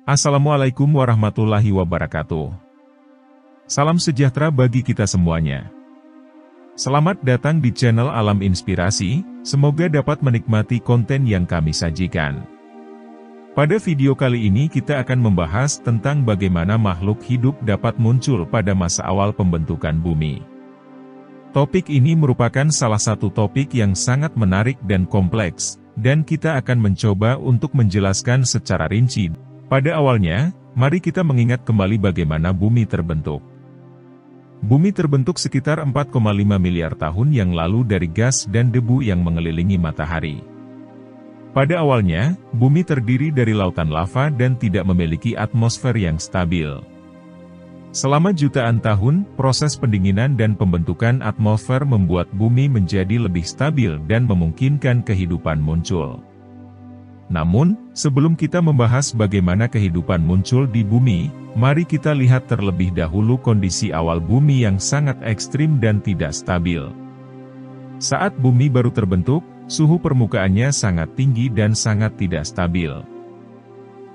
Assalamualaikum warahmatullahi wabarakatuh. Salam sejahtera bagi kita semuanya. Selamat datang di channel Alam Inspirasi, semoga dapat menikmati konten yang kami sajikan. Pada video kali ini kita akan membahas tentang bagaimana makhluk hidup dapat muncul pada masa awal pembentukan bumi. Topik ini merupakan salah satu topik yang sangat menarik dan kompleks, dan kita akan mencoba untuk menjelaskan secara rinci. Pada awalnya, mari kita mengingat kembali bagaimana bumi terbentuk. Bumi terbentuk sekitar 4,5 miliar tahun yang lalu dari gas dan debu yang mengelilingi matahari. Pada awalnya, bumi terdiri dari lautan lava dan tidak memiliki atmosfer yang stabil. Selama jutaan tahun, proses pendinginan dan pembentukan atmosfer membuat bumi menjadi lebih stabil dan memungkinkan kehidupan muncul. Namun, sebelum kita membahas bagaimana kehidupan muncul di bumi, mari kita lihat terlebih dahulu kondisi awal bumi yang sangat ekstrim dan tidak stabil. Saat bumi baru terbentuk, suhu permukaannya sangat tinggi dan sangat tidak stabil.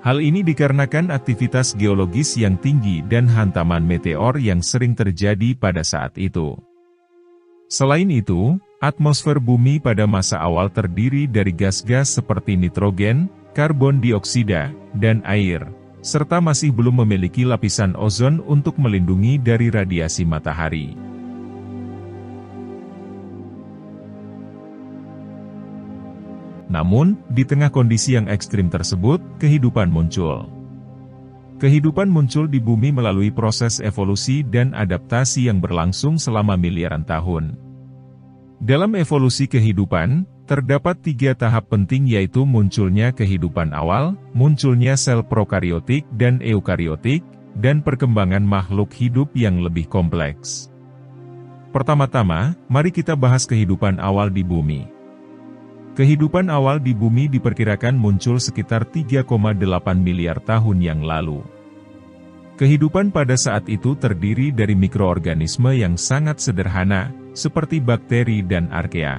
Hal ini dikarenakan aktivitas geologis yang tinggi dan hantaman meteor yang sering terjadi pada saat itu. Selain itu, atmosfer bumi pada masa awal terdiri dari gas-gas seperti nitrogen, karbon dioksida, dan air, serta masih belum memiliki lapisan ozon untuk melindungi dari radiasi matahari. Namun, di tengah kondisi yang ekstrim tersebut, kehidupan muncul. Kehidupan muncul di bumi melalui proses evolusi dan adaptasi yang berlangsung selama miliaran tahun. Dalam evolusi kehidupan, terdapat 3 tahap penting yaitu munculnya kehidupan awal, munculnya sel prokariotik dan eukariotik, dan perkembangan makhluk hidup yang lebih kompleks. Pertama-tama, mari kita bahas kehidupan awal di bumi. Kehidupan awal di bumi diperkirakan muncul sekitar 3,8 miliar tahun yang lalu. Kehidupan pada saat itu terdiri dari mikroorganisme yang sangat sederhana, seperti bakteri dan arkea.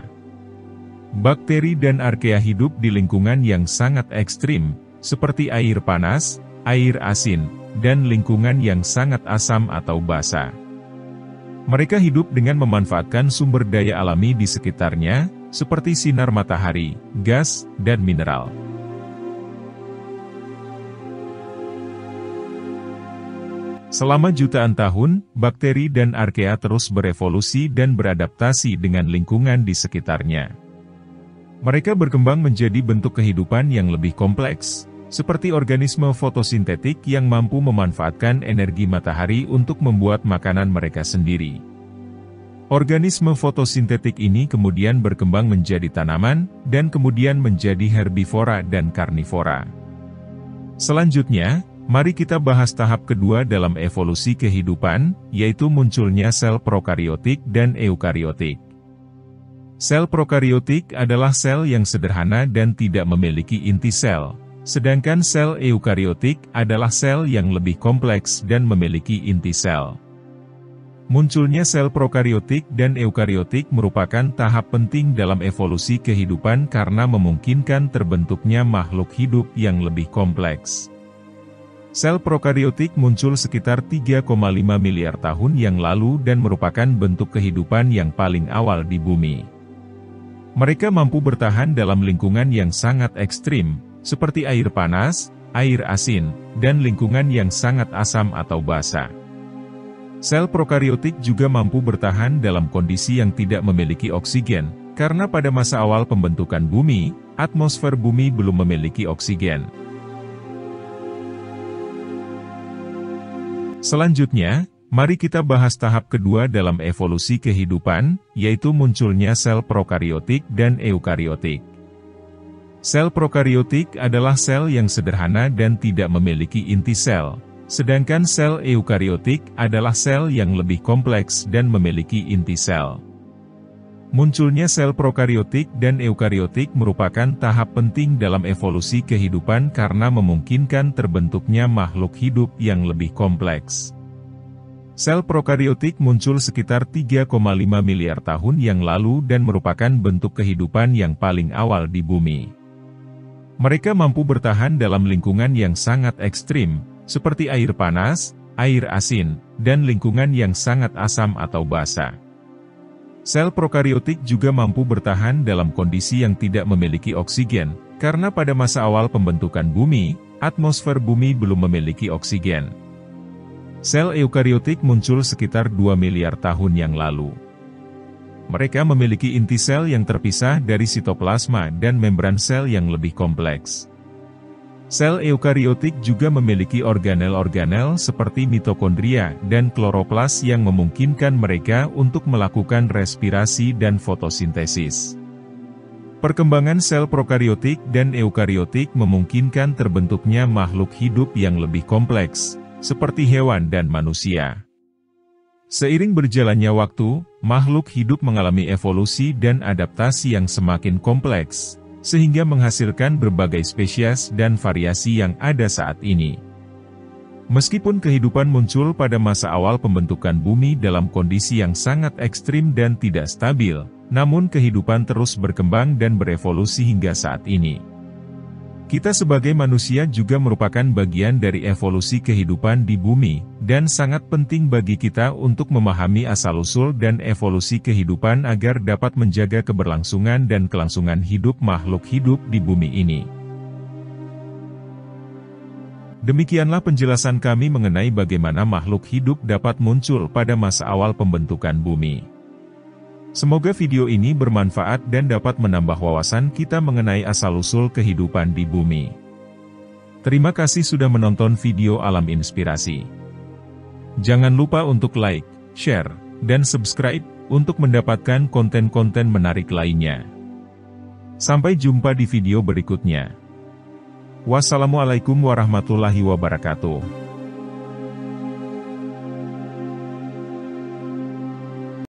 Bakteri dan arkea hidup di lingkungan yang sangat ekstrim, seperti air panas, air asin, dan lingkungan yang sangat asam atau basa. Mereka hidup dengan memanfaatkan sumber daya alami di sekitarnya, seperti sinar matahari, gas, dan mineral. Selama jutaan tahun, bakteri dan arkea terus berevolusi dan beradaptasi dengan lingkungan di sekitarnya. Mereka berkembang menjadi bentuk kehidupan yang lebih kompleks, seperti organisme fotosintetik yang mampu memanfaatkan energi matahari untuk membuat makanan mereka sendiri. Organisme fotosintetik ini kemudian berkembang menjadi tanaman, dan kemudian menjadi herbivora dan karnivora. Selanjutnya, mari kita bahas tahap kedua dalam evolusi kehidupan, yaitu munculnya sel prokariotik dan eukariotik. Sel prokariotik adalah sel yang sederhana dan tidak memiliki inti sel, sedangkan sel eukariotik adalah sel yang lebih kompleks dan memiliki inti sel. Munculnya sel prokariotik dan eukariotik merupakan tahap penting dalam evolusi kehidupan karena memungkinkan terbentuknya makhluk hidup yang lebih kompleks. Sel prokariotik muncul sekitar 3,5 miliar tahun yang lalu dan merupakan bentuk kehidupan yang paling awal di bumi. Mereka mampu bertahan dalam lingkungan yang sangat ekstrim, seperti air panas, air asin, dan lingkungan yang sangat asam atau basa. Sel prokariotik juga mampu bertahan dalam kondisi yang tidak memiliki oksigen, karena pada masa awal pembentukan bumi, atmosfer bumi belum memiliki oksigen. Selanjutnya, mari kita bahas tahap kedua dalam evolusi kehidupan, yaitu munculnya sel prokariotik dan eukariotik. Sel prokariotik adalah sel yang sederhana dan tidak memiliki inti sel, sedangkan sel eukariotik adalah sel yang lebih kompleks dan memiliki inti sel. Munculnya sel prokariotik dan eukariotik merupakan tahap penting dalam evolusi kehidupan karena memungkinkan terbentuknya makhluk hidup yang lebih kompleks. Sel prokariotik muncul sekitar 3,5 miliar tahun yang lalu dan merupakan bentuk kehidupan yang paling awal di bumi. Mereka mampu bertahan dalam lingkungan yang sangat ekstrim, seperti air panas, air asin, dan lingkungan yang sangat asam atau basa. Sel prokariotik juga mampu bertahan dalam kondisi yang tidak memiliki oksigen, karena pada masa awal pembentukan bumi, atmosfer bumi belum memiliki oksigen. Sel eukariotik muncul sekitar 2 miliar tahun yang lalu. Mereka memiliki inti sel yang terpisah dari sitoplasma dan membran sel yang lebih kompleks. Sel eukariotik juga memiliki organel-organel seperti mitokondria dan kloroplas yang memungkinkan mereka untuk melakukan respirasi dan fotosintesis. Perkembangan sel prokariotik dan eukariotik memungkinkan terbentuknya makhluk hidup yang lebih kompleks, seperti hewan dan manusia. Seiring berjalannya waktu, makhluk hidup mengalami evolusi dan adaptasi yang semakin kompleks, sehingga menghasilkan berbagai spesies dan variasi yang ada saat ini. Meskipun kehidupan muncul pada masa awal pembentukan bumi dalam kondisi yang sangat ekstrim dan tidak stabil, namun kehidupan terus berkembang dan berevolusi hingga saat ini. Kita sebagai manusia juga merupakan bagian dari evolusi kehidupan di bumi, dan sangat penting bagi kita untuk memahami asal-usul dan evolusi kehidupan agar dapat menjaga keberlangsungan dan kelangsungan hidup makhluk hidup di bumi ini. Demikianlah penjelasan kami mengenai bagaimana makhluk hidup dapat muncul pada masa awal pembentukan bumi. Semoga video ini bermanfaat dan dapat menambah wawasan kita mengenai asal-usul kehidupan di bumi. Terima kasih sudah menonton video Alam Inspirasi. Jangan lupa untuk like, share, dan subscribe untuk mendapatkan konten-konten menarik lainnya. Sampai jumpa di video berikutnya. Wassalamualaikum warahmatullahi wabarakatuh.